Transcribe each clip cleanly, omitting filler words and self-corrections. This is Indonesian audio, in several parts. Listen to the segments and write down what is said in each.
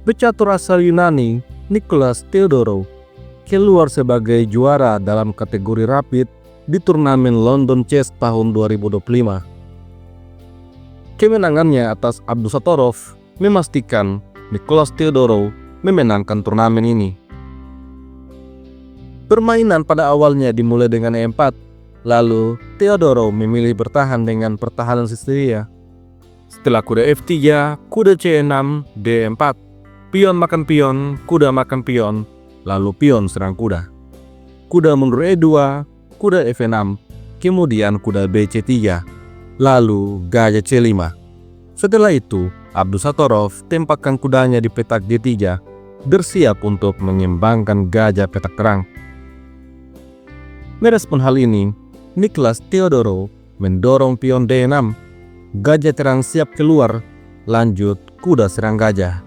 Pecatur asal Yunani, Nicholas Theodorou, keluar sebagai juara dalam kategori rapid di turnamen London Chess tahun 2025. Kemenangannya atas Abdusattorov memastikan Nicholas Theodorou memenangkan turnamen ini. Permainan pada awalnya dimulai dengan E4, lalu Theodorou memilih bertahan dengan pertahanan Sisilia. Setelah kuda F3, kuda C6, D4, pion makan pion, kuda makan pion, lalu pion serang kuda. Kuda mundur E2, kuda F6, kemudian kuda BC3, lalu gajah C5. Setelah itu, Abdusattorov tempatkan kudanya di petak D3, bersiap untuk menyembangkan gajah petak terang. Merespon hal ini, Nicholas Theodorou mendorong pion D6. Gajah terang siap keluar, lanjut kuda serang gajah.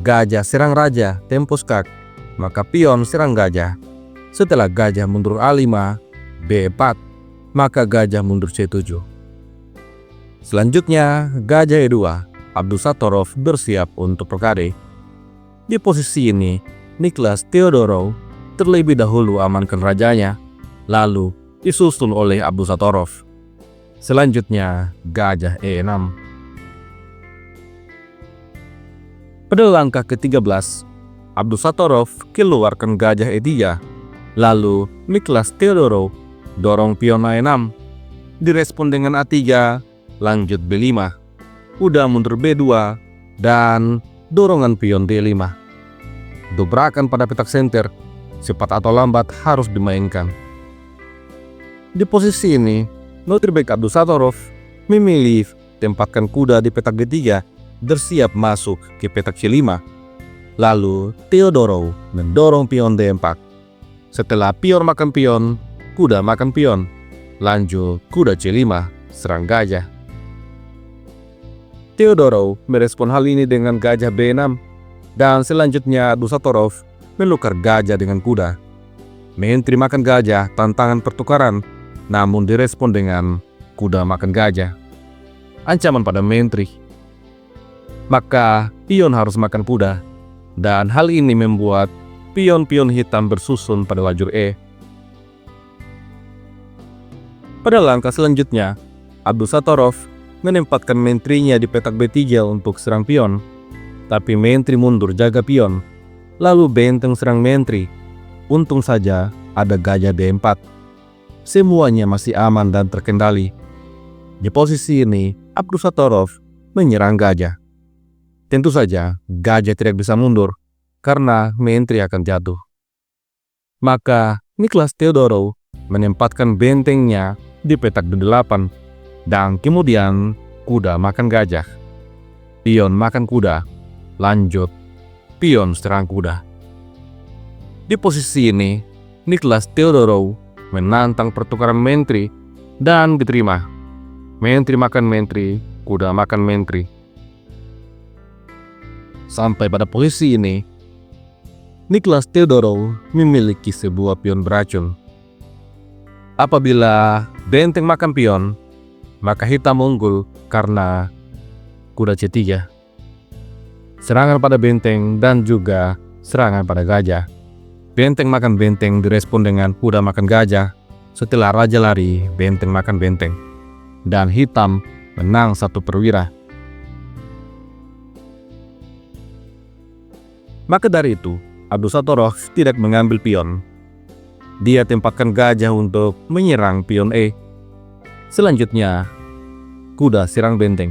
Gajah serang raja, tempo skak, maka pion serang gajah. Setelah gajah mundur A5, B4, maka gajah mundur C7. Selanjutnya, gajah E2, Abdusattorov bersiap untuk rokade. Di posisi ini, Nicholas Theodorou terlebih dahulu amankan rajanya, lalu disusul oleh Abdusattorov. Selanjutnya, gajah E6. Pada langkah ke-13, Abdusattorov keluarkan gajah E3, lalu Nicholas Theodorou dorong pion A6. Direspon dengan A3, lanjut B5, kuda mundur B2, dan dorongan pion D5. Dobrakan pada petak senter, cepat atau lambat harus dimainkan. Di posisi ini, Notirbek Abdusattorov memilih tempatkan kuda di petak D3, bersiap masuk ke petak C5. Lalu Theodorou mendorong pion D4. Setelah pion makan pion, kuda makan pion, lanjut kuda C5 serang gajah. Theodorou merespon hal ini dengan gajah B6, dan selanjutnya Abdusattorov menukar gajah dengan kuda. Menteri makan gajah, tantangan pertukaran, namun direspon dengan kuda makan gajah. Ancaman pada menteri. Maka pion harus makan kuda, dan hal ini membuat pion-pion hitam bersusun pada lajur E. Pada langkah selanjutnya, Abdusattorov menempatkan menterinya di petak B3 untuk serang pion, tapi menteri mundur jaga pion, lalu benteng serang menteri. Untung saja ada gajah D4. Semuanya masih aman dan terkendali. Di posisi ini, Abdusattorov menyerang gajah. Tentu saja, gajah tidak bisa mundur, karena menteri akan jatuh. Maka, Nicholas Theodorou menempatkan bentengnya di petak D8, dan kemudian kuda makan gajah. Pion makan kuda, lanjut pion serang kuda. Di posisi ini, Nicholas Theodorou menantang pertukaran menteri dan diterima. Menteri makan menteri, kuda makan menteri. Sampai pada posisi ini, Nicholas Theodorou memiliki sebuah pion beracun. Apabila benteng makan pion, maka hitam unggul karena kuda C3. Serangan pada benteng dan juga serangan pada gajah. Benteng makan benteng direspon dengan kuda makan gajah. Setelah raja lari, benteng makan benteng. Dan hitam menang 1 perwira. Maka dari itu, Abdusattorov tidak mengambil pion. Dia tempatkan gajah untuk menyerang pion E. Selanjutnya, kuda serang benteng.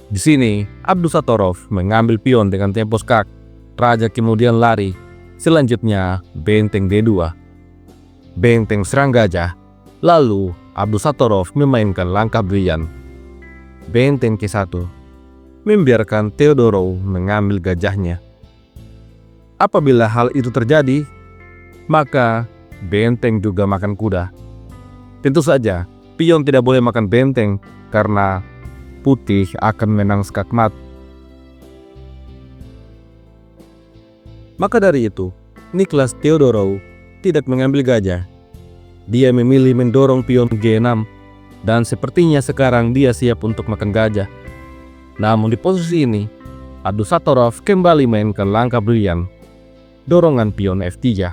Di sini, Abdusattorov mengambil pion dengan tempo skak. Raja kemudian lari. Selanjutnya, benteng D2. Benteng serang gajah. Lalu, Abdusattorov memainkan langkah brilian. Benteng K1. Membiarkan Theodorou mengambil gajahnya. Apabila hal itu terjadi, maka benteng juga makan kuda. Tentu saja, pion tidak boleh makan benteng karena putih akan menang skakmat. Maka dari itu, Nicholas Theodorou tidak mengambil gajah. Dia memilih mendorong pion G6, dan sepertinya sekarang dia siap untuk makan gajah. Namun di posisi ini, Abdusatorov kembali mainkan langkah brilian, dorongan pion F3.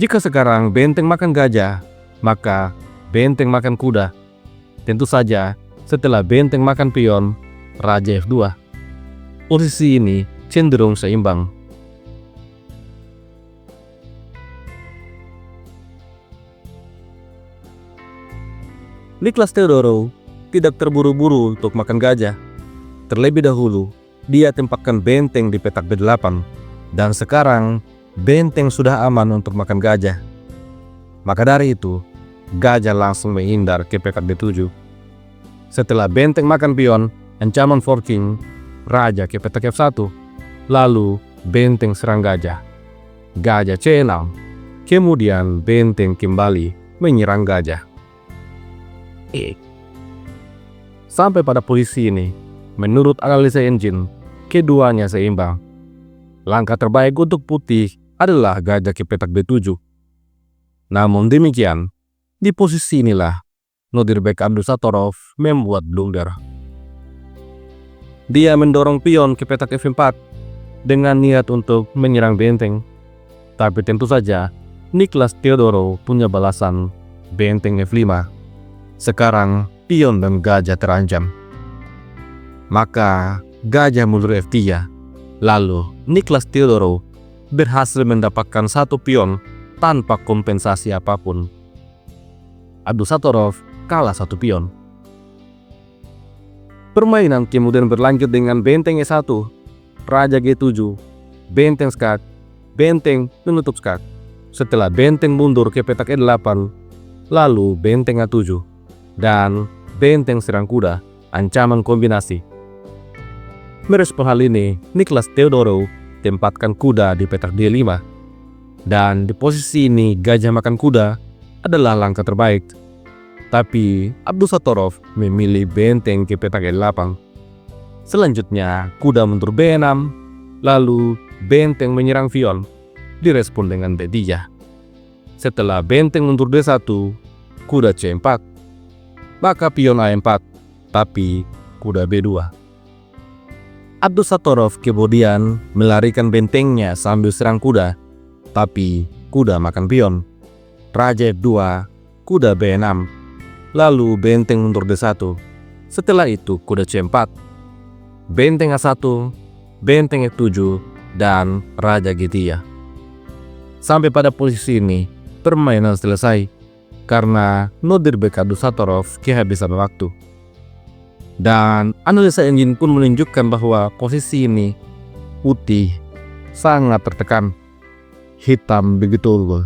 Jika sekarang benteng makan gajah, maka benteng makan kuda. Tentu saja setelah benteng makan pion, Raja F2. Posisi ini cenderung seimbang. Niklas Theodorou tidak terburu-buru untuk makan gajah. Terlebih dahulu, dia tempatkan benteng di petak B8, dan sekarang benteng sudah aman untuk makan gajah. Maka dari itu, gajah langsung menghindar ke petak B7. Setelah benteng makan pion, ancaman forking, raja ke petak F1, lalu benteng serang gajah. Gajah C6, kemudian benteng kembali menyerang gajah. Sampai pada posisi ini, menurut analisa engine, keduanya seimbang. Langkah terbaik untuk putih adalah gajah ke petak B7. Namun demikian, di posisi inilah Nodirbek Abdusatorov membuat blunder. Dia mendorong pion ke petak F4 dengan niat untuk menyerang benteng. Tapi tentu saja, Niklas Theodorou punya balasan, benteng F5. Sekarang pion dan gajah terancam. Maka gajah mundur F3. Lalu Niklas Theodorou berhasil mendapatkan satu pion tanpa kompensasi apapun. Abdusatorov kalah satu pion. Permainan kemudian berlanjut dengan benteng E1, Raja G7, benteng skak, benteng menutup skak. Setelah benteng mundur ke petak E8, lalu benteng A7, dan benteng serang kuda, ancaman kombinasi. Merespon hal ini, Niklas Theodorou tempatkan kuda di petak D5. Dan di posisi ini gajah makan kuda adalah langkah terbaik. Tapi Abdusatorov memilih benteng ke petak E8. Selanjutnya kuda mundur B6, lalu benteng menyerang pion, direspon dengan D3. Setelah benteng mundur D1, kuda C4, maka pion A4, tapi kuda B2. Abdusatorov kemudian melarikan bentengnya sambil serang kuda, tapi kuda makan pion. Raja F2, kuda B6, lalu benteng mundur D1. Setelah itu kuda C4, benteng A1, benteng F7, dan Raja G3. Sampai pada posisi ini, permainan selesai karena Nodirbek Abdusatorov kehabisan waktu. Dan analisa engine pun menunjukkan bahwa posisi ini putih sangat tertekan. Hitam begitu unggul.